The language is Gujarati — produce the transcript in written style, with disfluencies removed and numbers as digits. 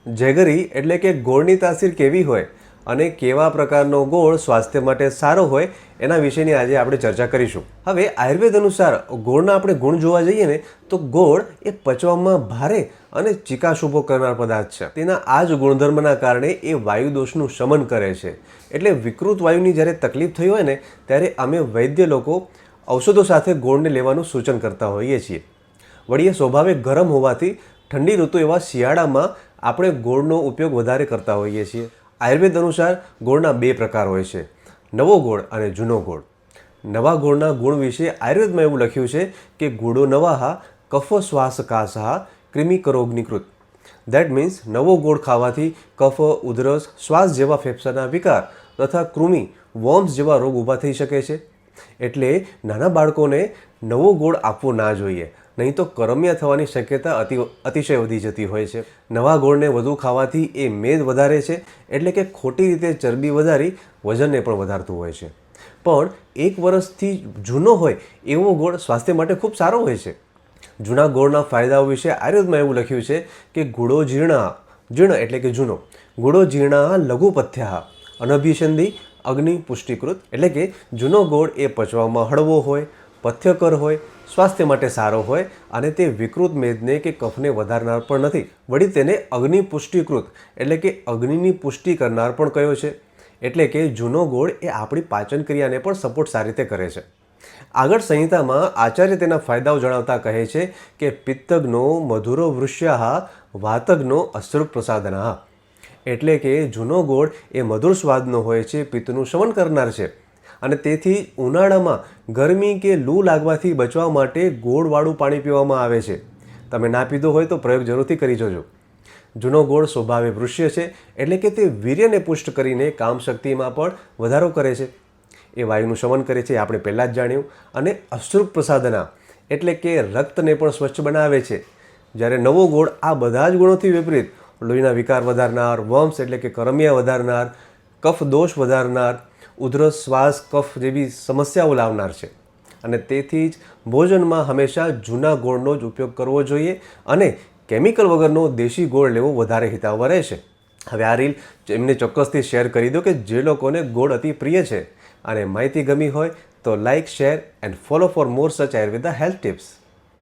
જેગરી એટલે કે ગોળની તાસીર કેવી હોય અને કેવા પ્રકારનો ગોળ સ્વાસ્થ્ય માટે સારો હોય એના વિશેની આજે આપણે ચર્ચા કરીશું. હવે આયુર્વેદ અનુસાર ગોળના આપણે ગુણ જોવા જઈએ ને તો ગોળ એ પચવામાં ભારે અને ચિકાશ ઊભો કરનાર પદાર્થ છે. તેના આ જ ગુણધર્મના કારણે એ વાયુ દોષનું શમન કરે છે. એટલે વિકૃત વાયુની જ્યારે તકલીફ થઈ હોય ને ત્યારે અમે વૈદ્ય લોકો ઔષધો સાથે ગોળને લેવાનું સૂચન કરતા હોઈએ છીએ. વળી એ સ્વભાવે ગરમ હોવાથી ઠંડી ઋતુ એવા શિયાળામાં આપણે ગોળનો ઉપયોગ વધારે કરતા હોઈએ છીએ. આયુર્વેદ અનુસાર ગોળના બે પ્રકાર હોય છે, નવો ગોળ અને જૂનો ગોળ. નવા ગોળના ગુણ વિશે આયુર્વેદમાં એવું લખ્યું છે કે ગુડો નવાહા કફ શ્વાસ કાસહા કૃમિકરોગનિકૃત. દેટ મીન્સ નવો ગોળ ખાવાથી કફ, ઉધરસ, શ્વાસ જેવા ફેફસાના વિકાર તથા કૃમિ, વોર્મ્સ જેવા રોગ ઊભા થઈ શકે છે. એટલે નાના બાળકોને નવો ગોળ આપવો ના જોઈએ, નહીં તો કરમિયા થવાની શક્યતા અતિશય વધી જતી હોય છે. નવા ગોળને વધુ ખાવાથી એ મેદ વધારે છે, એટલે કે ખોટી રીતે ચરબી વધારી વજનને પણ વધારતું હોય છે. પણ 1 વર્ષથી જૂનો હોય એવો ગોળ સ્વાસ્થ્ય માટે ખૂબ સારો હોય છે. જૂના ગોળના ફાયદાઓ વિશે આયુર્વેદમાં એવું લખ્યું છે કે ગુડો જીર્ણ એટલે કે જૂનો, ગુડો જીર્ણા લઘુપથ્યા અનભિસંધિ અગ્નિ પુષ્ટિકૃત. એટલે કે જૂનો ગોળ એ પચવામાં હળવો હોય, પથ્યકર હોય, સ્વાસ્થ્ય માટે સારો હોય અને તે વિકૃત મેદને કે કફને વધારનાર પણ નથી. વળી તેને અગ્નિ પુષ્ટિકૃત એટલે કે અગ્નિની પુષ્ટિ કરનાર પણ કયો છે. એટલે કે જૂનો ગોળ એ આપણી પાચન ક્રિયાને પણ સપોર્ટ સારી રીતે કરે છે. આગળ સંહિતામાં આચાર્ય તેના ફાયદાઓ જણાવતા કહે છે કે પિત્તજ્ઞો મધુરો વૃષ્યાહ વાતજ્ઞો અશ્રુ પ્રસાદનાહ. એટલે કે જૂનો ગોળ એ મધુર સ્વાદનો હોય છે, પિત્તનું શમન કરનાર છે અને તેથી ઉનાળામાં ગરમી કે લૂ લાગવાથી બચવા માટે ગોળવાળું પાણી પીવામાં આવે છે. તમે ના પીધો હોય તો પ્રયોગ જરૂરથી કરી જોજો. જૂનો ગોળ સ્વભાવે વૃષ્ય છે, એટલે કે તે વીર્યને પુષ્ટ કરીને કામશક્તિમાં પણ વધારો કરે છે. એ વાયુનું શમન કરે છે, આપણે પહેલાં જ જાણ્યું. અને અશ્રુ પ્રસાદના એટલે કે રક્તને પણ સ્વચ્છ બનાવે છે. જ્યારે નવો ગોળ આ બધા જ ગુણોથી વિપરીત લોહીના વિકાર વધારનાર, વર્મ્સ એટલે કે કરમિયા વધારનાર, કફ દોષ વધારનાર, ઉધરસ, શ્વાસ, કફ જેવી સમસ્યાઓ લાવનાર છે. અને તેથી જ ભોજનમાં હંમેશા જૂના ગોળનો જ ઉપયોગ કરવો જોઈએ અને કેમિકલ વગરનો દેશી ગોળ લેવો વધારે હિતાવહ રહેશે. હવે આ રીલ એમને ચોક્કસથી શેર કરી દો કે જે લોકોને ગોળ અતિ પ્રિય છે. અને માહિતી ગમી હોય તો like, share and follow for more such Ayurveda health tips.